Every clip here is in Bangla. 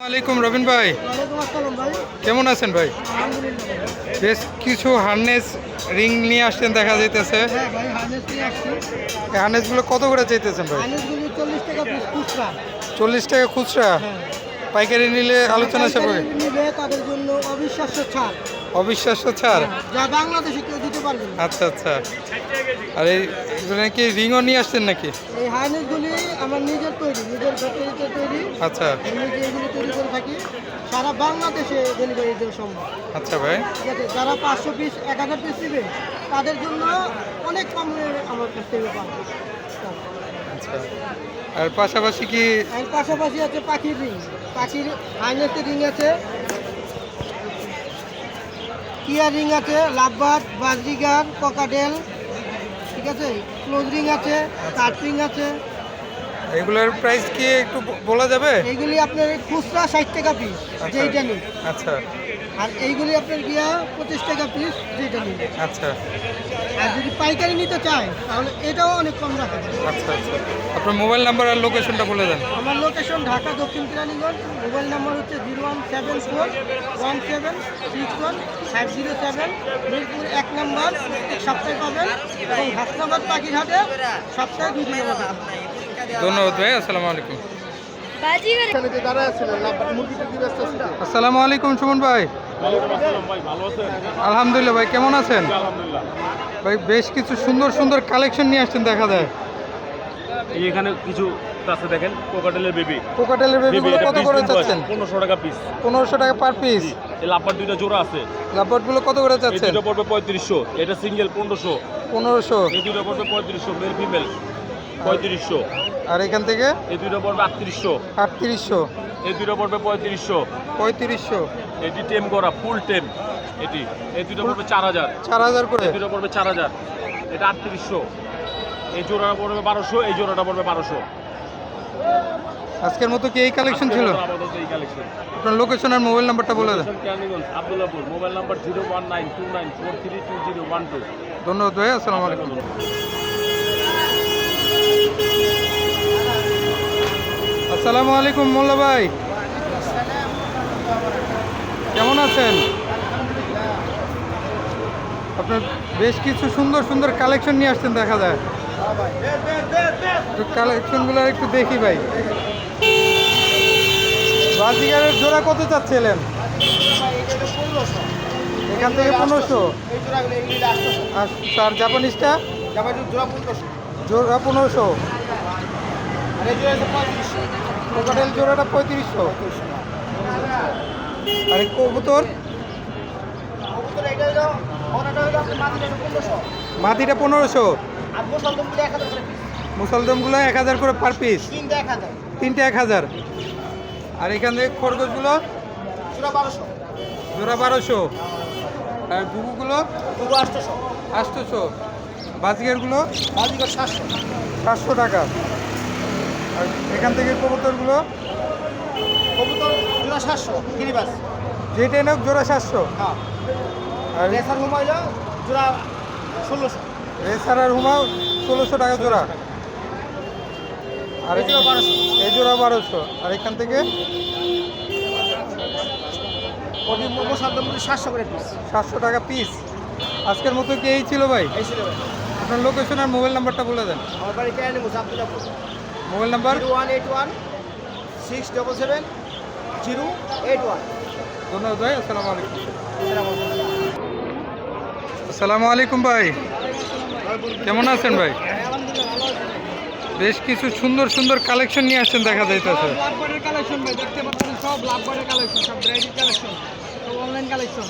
আলাইকুম রবিন ভাই, ওয়ালাইকুম আসসালাম ভাই। কেমন আছেন ভাই? আলহামদুলিল্লাহ। বেশ কিছু হার্নেস রিং নিয়ে আসছেন দেখা যাইতেছে। হ্যাঁ ভাই, হার্নেস নিয়ে আসছি। এই হার্নেসগুলো কত করে চাইতেছেন ভাই? হার্নেসগুলি 40 টাকা পিস খুচরা। 40 টাকা খুচরা, হ্যাঁ। পাইকারি নিলে আলোচনা সাপেক্ষে পাইকারি নিবে তাদের জন্য অবিশ্বাস্য ছাড়। অবিশ্বাস্য ছাড়। যা বাংলাদেশে কেউ দিতে পারবে না। আচ্ছা আচ্ছা। আর এগুলো কি রিংও নিয়ে আসছেন নাকি? এই হার্নেসগুলি আমার নিজের তৈরি, নিজের ফ্যাক্টরিতে তৈরি। আচ্ছা আমি নিজে এগুলি তৈরি করে থাকি। সারা বাংলাদেশে ডেলিভারি দেওয়া সম্ভব। আচ্ছা ভাই, ঠিক আছে, যারা 500 পিস 1000 পিস নেবে তাদের জন্য অনেক কমে আমার কাছ থেকে পাবে। আচ্ছা। আর পাশাপাশি কি এর পাশাপাশি আছে পাখির রিং। পাখির হাইনেসের রিং আছে, কিয়া রিং আছে, লাভবার্ড, বাজরিগার, ককাটেল, ঠিক আছে, ক্লোজ রিং আছে, কাট রিং আছে। এগুলোর প্রাইস কি একটু বলা যাবে? এইগুলি আপনার খুচরা 60 টাকা পিস আচ্ছা যেইটা নিন, আচ্ছা আর এইগুলি আপনার গিয়া 25 টাকা পিস যেটা নিন। আচ্ছা আর যদি পাইকারি নিতে চায় তাহলে এটাও অনেক কম রাখা যায়। আচ্ছা আচ্ছা। আপনার মোবাইল নাম্বার আর লোকেশনটা বলে দেন। আমার লোকেশন ঢাকা দক্ষিণ কেরানীগঞ্জ। মোবাইল নাম্বার হচ্ছে 01741761507। মিরপুর 1 নম্বর, প্রত্যেক সপ্তাহে পাবেন, এবং হাসনাবাদ পাখিরহাটে সপ্তাহে 2 দিন পাবেন। ধন্যবাদ ভাই, আসসালামু আলাইকুম। আসসালামু আলাইকুম সুমন ভাই। আলহামদুলিল্লাহ ভাই, কেমন আছেন? ভাই বেশ কিছু সুন্দর সুন্দর কালেকশন নিয়ে আসছেন দেখা যায়। এখানে কিছু আছে দেখেন, কোকাটেলের বেবি। কোকাটেলের বেবিগুলো কত করে চাচ্ছেন? 1500 টাকা পিস। 1500 টাকা পার পিস। এই লাপার দুইটা জোড়া আছে, লাভবার্ডগুলো কত করে এই চাচ্ছেন? দুটো পড়বে 3500, এটা সিঙ্গেল 1500, 1500। এই দুটো পড়বে 3500, মেল ফিমেল 3500, আর এখান থেকে এই দুটো পড়বে 3800, 3800, এই দুটো পড়বে 3500, 3500, এটি টেম করা ফুল টেম, এটি এই দুটো পড়বে 4000, 4000 করে। এই দুটো পড়বে 4000, এটা 3800, এই জোড়াটা পড়বে 1200, এই জোড়াটা পড়বে 1200। আজকের মতো কি এই কালেকশন ছিল? আপাতত এই কালেকশন। আপনার লোকেশন আর মোবাইল নাম্বারটা বলে দেন। Keraniganj, Abdullahpur, mobile number 01929432012। ধন্যবাদ ভাই, আসসালামু আলাইকুম। আসসালামু আলাইকুম মোল্লা ভাই, কেমন আছেন? আপনার বেশ কিছু সুন্দর সুন্দর কালেকশন নিয়ে আসছেন দেখা যায়। কালেকশনগুলো একটু দেখি ভাই। বাজিগারের জোড়া কত চাচ্ছিলেন? এখান থেকে 1500। আর জাপানিজটা জোড়া 1500। কোকাটেল জোড়াটা 3500। আর এই কবুতর মাটিটা 1500। মুসলদমগুলো 1000 করে পার পিস, তিনটে 1000। আর এখান থেকে খরগোশগুলো জোড়া 1200। আর ঘুঘুগুলো 800। বাজিগারগুলো 700 টাকা। আর এখান থেকে কবুতরগুলো যেটাই হোক জোড়া 700। আর রেসার আর হুমাও 1600 টাকা জোড়া। আর এই জোড়া 1200। আর এখান থেকে 700 টাকা পিস। আজকের মতো কি এই ছিল ভাই? আপনার লোকেশন আর মোবাইল নাম্বারটা বলে দেন। Mobile number 01816777081। ধন্যবাদ ভাই, আসসালামু আলাইকুম। আসসালামু আলাইকুম ভাই, কেমন আছেন ভাই? বেশ কিছু সুন্দর সুন্দর কালেকশন নিয়ে আসছেন দেখা যাইতেছে। লাভবার্ডের কালেকশন ভাই, দেখতে পাচ্ছেন সব লাভবার্ডের কালেকশন, সব ব্রাইডের কালেকশন, সব অনলাইন কালেকশন।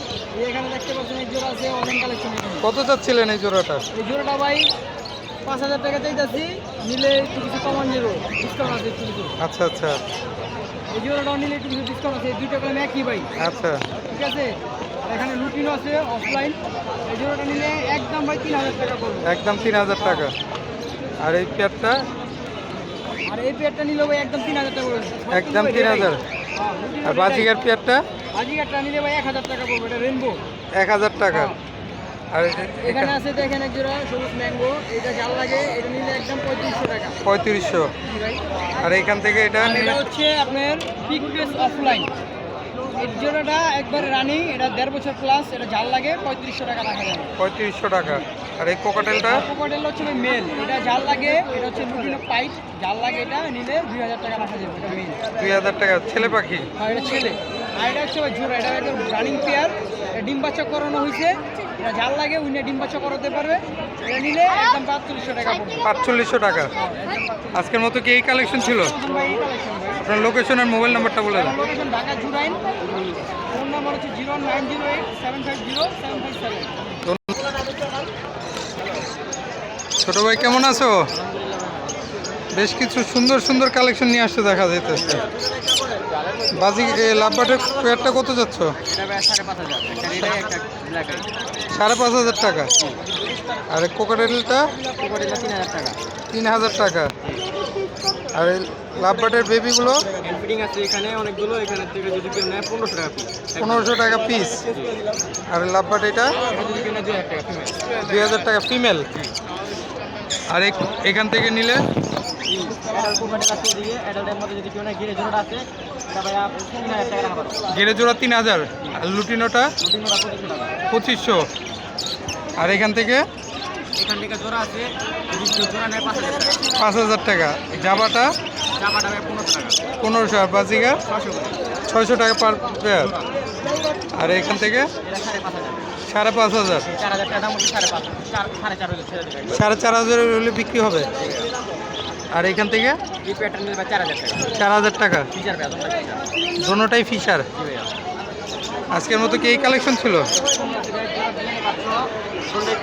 এখানে দেখতে পাচ্ছেন এক জোড়া আছে অনলাইন কালেকশন। কত চাচ্ছিলেন এই জোড়াটা? এই জোড়াটা ভাই 5000 টাকা চাইতেছি, নিলে একটু কিছু কমান দেবো, ডিসকাউন্ট আছে একটু কিছু। আচ্ছা আচ্ছা এই জোড়াটাও নিলে একটু কিছু ডিসকাউন্ট আছে, এই দুইটা করে একই ভাই, আচ্ছা ঠিক আছে। আর এখানে লুটিনও আছে অফলাইন। এই জোড়াটা নিলে একদম ভাই 3000 টাকা পড়বে, একদম 3000 টাকা। আর এই পেয়ারটা আর এই পেয়ারটা নিলে ভাই একদম 3000 টাকা পড়বে, একদম 3000। আর বাজিগার পেয়ারটা বাজিগারটা নিলে ভাই 1000 টাকা পড়বে, এটা রেনবো। 1000 টাকা। আর এখানে আছে দেখেন এক জোড়া সবুজ ম্যাঙ্গো, এটা জাল লাগে, এটা নিলে একদম 3500 টাকা। 3500। জি ভাই। আর এখান থেকে এটা আর নিলে এটা হচ্ছে আপনার পিক ফেস অফলাইন, এর জোড়াটা একবারে রানিং, এটা 1.5 বছর প্লাস, এটা জাল লাগে 3500 টাকা রাখা যাবে। 3500 টাকা। আর এই কোকাটেলটা কোকাটেল হচ্ছে মেল, এটা জাল লাগে, এটা হচ্ছে লুটিনো পাইট জাল লাগে, এটা নিলে 2000 টাকা রাখা যাবে, এটা মেল। 2000 টাকা। ছেলে পাখি। আর এটা ছেলে। আর এটা হচ্ছে ভাই জোড়া, এটা একদম রানিং পেয়ার, ডিম বাচ্চা করানো হয়েছে, এটা জাল লাগে, উনি ডিম বাচ্চা করাতে পারবে, এটা নিলে একদম 4500 টাকা পড়বে। 4500 টাকা। আজকের মতো কি এই কালেকশন ছিল? ভাই এই কালেকশন ভাই। আপনার লোকেশন আর মোবাইল নাম্বারটা বলে দেন। Location Dhaka Jurain, phone number হচ্ছে 01908750757। ছোট ভাই কেমন আছো? বেশ কিছু সুন্দর সুন্দর কালেকশন নিয়ে আসতে দেখা যাইতেছে। বাজি লাভবাটের পেয়ারটা কত যাচ্ছ? এটা ভাই 5500, একটা রেড আই, একটা ব্ল্যাক আই। 5500 টাকা। আর কোকাটেলটা কোকাটেল 3000 টাকা। 3000 টাকা। আর এই লাভবাটের বেবিগুলো ফিডিং আছে এখানে অনেকগুলো, এখানে থেকে যদি কেউ নেয় 1500 টাকা পিস। 1500 টাকা পিস। আর লাভবাট এটা এটা যদি কেউ নেয় 2000 টাকা ফিমেল। 2000 টাকা ফিমেল। আর এখান থেকে নিলে অ্যাডাল্ট কোকাটেল আছে দিয়ে, অ্যাডাল্টের মধ্যে যদি কেউ নেয় গিরে জোড়া আছে, এটা ভাই 3000 টাকা রাখা পারবে। গেড়ে জোড়া 3000। আর লুটিনোটা লুটিনোটা 2500 টাকা। 2500। আর এখান থেকে এখান থেকে জোড়া আছে, যদি কেউ জোড়া নেয় 5000 টাকা। 5000 টাকা। জাবাটা জামাটা ভাই 1500 টাকা। 1500। আর বাজিগার 600 করে। 600 টাকা পার পেয়ার। আর এখান থেকে এটা 5500। 5500। 4000 টাকা দাম হচ্ছে 4.5, 4.5 হলে ছেড়ে দেবে। 4500 হলে বিক্রি হবে। আর এখান থেকে এই প্যাটার্ন নিলে ভাই 4000 টাকা। 4000 টাকা। ফিচার ভাই একদম ফিচার। দোনোটাই ফিশার। জি ভাইয়া। আজকের মতো কি এই কালেকশন ছিল? যদি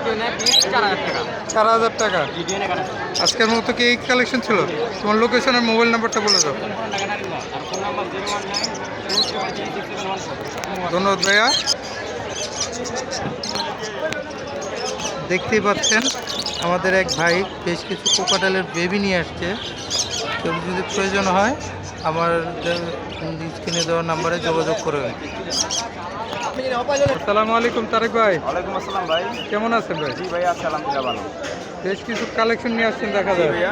কেউ নেয় পিস 4000 টাকা। 4000 টাকা। জি ডিএনএ কাটা। আজকের মতো কি এই কালেকশন ছিল? তোমার লোকেশন আর মোবাইল নাম্বারটা বলে দাও। আর ফোন নাম্বার 019 ধন্যবাদ ভাইয়া। দেখতেই পাচ্ছেন আমাদের এক ভাই বেশ কিছু কোকাটেলের বেবি নিয়ে আসছে। কেউ যদি প্রয়োজন হয় আমার স্ক্রিনে দেওয়া নাম্বারে যোগাযোগ করবেন। আসসালামু আলাইকুম তারেক ভাই। ওয়ালাইকুম আসসালাম ভাই। কেমন আছেন ভাই? জি ভাই, আছি আলহামদুলিল্লাহ ভালো। বেশ কিছু কালেকশন নিয়ে আসছেন দেখা জি যায়। ভাইয়া,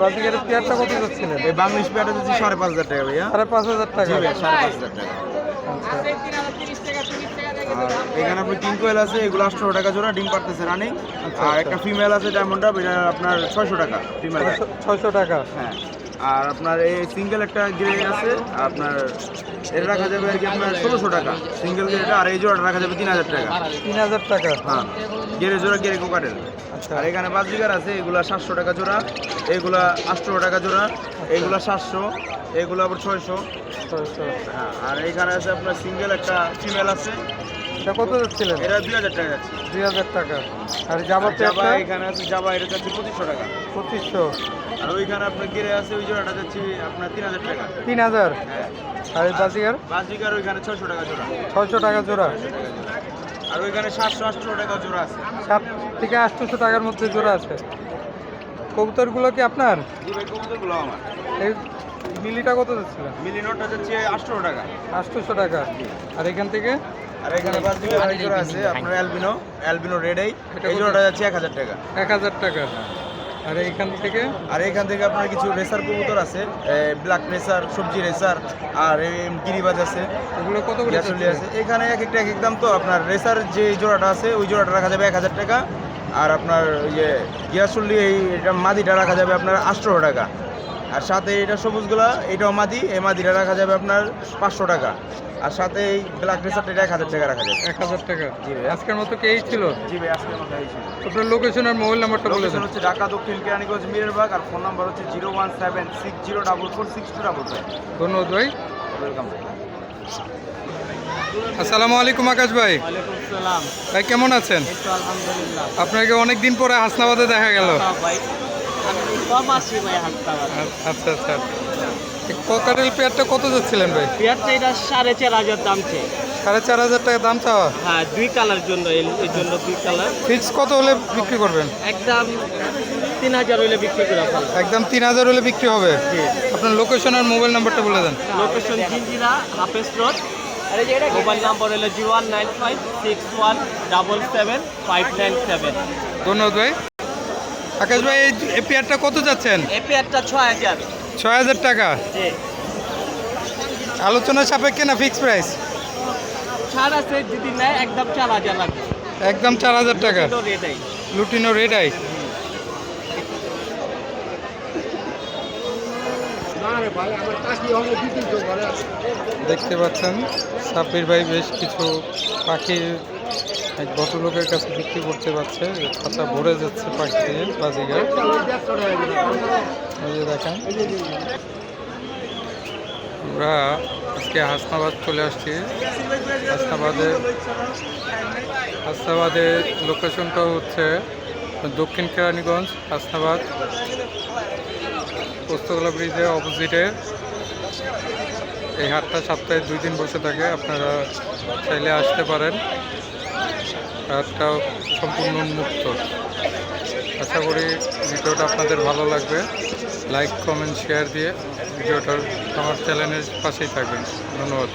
বাজিকারের পেয়ারটা কত যাচ্ছিলেন? এই বাংলিশ পেয়ারটা দিচ্ছি 5500 টাকা ভাইয়া। 5500 টাকা। জি ভাইয়া, 5500 টাকা। আচ্ছা। আর এখানে আপনি কিং কোয়েল আছে, এগুলো 800 টাকা জোড়া, ডিম পারতেছে রানিং। আচ্ছা, আর আচ্ছা। একটা ফিমেল আছে ডায়মন্ড আপ, এটা আপনার 600 টাকা ফিমেল। 600 টাকা। হ্যাঁ। আর আপনার এই সিঙ্গেল একটা গ্রে আছে, আপনার এটা রাখা যাবে আর কি আপনার 1600 টাকা সিঙ্গেল গ্রেটা। আর এই জোড়াটা রাখা যাবে 3000 টাকা। 3000 টাকা। হ্যাঁ, গেরে জোড়া, গেরে কোকাটেল। আচ্ছা। আর এখানে বাজিগার আছে, এগুলা 700 টাকা জোড়া, এগুলা 800 টাকা জোড়া, এগুলা 700, এগুলো আবার 600। 600। হ্যাঁ, আর এখানে আছে আপনার সিঙ্গেল একটা ফিমেল আছে, এটা কত যাচ্ছিলেন? এটা 2000 টাকা যাচ্ছে। 2000 টাকা। আর জাবা আর জাবা এখানে আছে, জাবা এটা যাচ্ছে 2500 টাকা। 2500। আর ওইখানে আপনার গেরে আছে, ওই জোড়াটা যাচ্ছে আপনার 3000 টাকা। 3000। হ্যাঁ। আর এই বাজিগার বাজিগার ওইখানে 600 টাকা জোড়া। 600 টাকা জোড়া। আর ওইখানে 700-800 টাকা জোড়া আছে। 7 থেকে 800 টাকার মধ্যে জোড়া আছে। কবুতরগুলো কি আপনার? জি ভাই, কবুতরগুলো আমার। এই মিলিটা কত যাচ্ছিলেন? মিলিনটটা যাচ্ছে 800 টাকা। 800 টাকা। আর এখান থেকে আর এখানে বাজিগার আরেক জোড়া আছে আপনার অ্যালবিনো রেড আই, এই জোড়াটা যাচ্ছে 1000 টাকা। 1000 টাকা। আর এইখান থেকে আর এখান থেকে আপনার কিছু রেসার কবুতর আছে, ব্ল্যাক রেসার, সবজি রেসার, আর গিরিবাজ আছে, এগুলো কত করে গ্যাসলি আছে। এখানে এক একটা এক এক দাম। তো আপনার রেসার যে জোড়াটা আছে, ওই জোড়াটা রাখা যাবে 1000 টাকা। আর আপনার ওই যে গিয়াসুল্লি, এটা মাদিটা রাখা যাবে আপনার 800 টাকা। আর সাথে এটা সবুজগুলা, এটাও মাদি, এই মাদিটা রাখা যাবে আপনার 500 টাকা। আর সাথে এই ব্ল্যাক রেসারটা, এটা 1000 টাকা রাখা যাবে। 1000 টাকা। জি ভাই। আজকের মতো কি এই ছিল? জি ভাই, আজকে আমার এই ছিল। আপনার লোকেশন আর মোবাইল নাম্বারটা বলে লোকেশন দেন। হচ্ছে ঢাকা দক্ষিণ কেরানীগঞ্জ মিরবাগ, আর ফোন নাম্বার হচ্ছে 01760446222। ধন্যবাদ ভাই। ওয়েলকাম ভাই। আসসালামু আলাইকুম আকাশ ভাই। ওয়ালাইকুম আসসালাম। ভাই কেমন আছেন? এই তো আলহামদুলিল্লাহ। আপনাকে অনেক দিন পরে হাসনাবাদে দেখা গেল। হ্যাঁ ভাই, আমি কম আসি ভাই হাসপাতাল। আচ্ছা আচ্ছা। কোকাটেল পেয়ারটা কত যাচ্ছিলেন ভাই? পেয়ারটা এটা 4500 দাম চেয়ে। 4500 টাকা দাম চাওয়া। হ্যাঁ, 2 কালার জন্য, এই জন্য 2 কালার। ফিক্স কত হলে বিক্রি করবেন? একদম 3000 হইলে বিক্রি করে ফেল। একদম 3000 হলে বিক্রি হবে। আপনার লোকেশন আর মোবাইল নাম্বারটা বলে দেন। লোকেশন জিঞ্জিরা হাফেজ রোড, মোবাইল নাম্বার হলো 019561777597। ধন্যবাদ ভাই। আকাশ ভাই এই পেয়ারটা কত যাচ্ছেন? এই পেয়ারটা 6000। 6000 টাকা। জি, আলোচনা সাপেক্ষে না ফিক্স প্রাইস? ছাড় আছে, যদি নেয় একদম 4000 লাগবে। একদম 4000 টাকা। কিন্তু রেটাই লুটিনো রেড আই। দেখতে পাচ্ছেন সাব্বির ভাই বেশ কিছু পাখি এক ভদ্রলোকের কাছে বিক্রি করতে পারছে। খাঁচা ভরে যাচ্ছে পাখি দিয়ে বাজিগার। এই যে দেখেন, আমরা আজকে হাসনাবাদ চলে আসছি। হাসনাবাদের লোকেশনটা হচ্ছে দক্ষিণ কেরানীগঞ্জ, হাসনাবাদ পোস্তগোলা ব্রিজের অপোজিটে। এই হাটটা সপ্তাহে 2 দিন বসে থাকে, আপনারা চাইলে আসতে পারেন। হাটটা সম্পূর্ণ উন্মুক্ত। আশা করি ভিডিওটা আপনাদের ভালো লাগবে। লাইক, কমেন্ট, শেয়ার দিয়ে ভিডিওটার আমার চ্যানেলের পাশেই থাকবেন। ধন্যবাদ।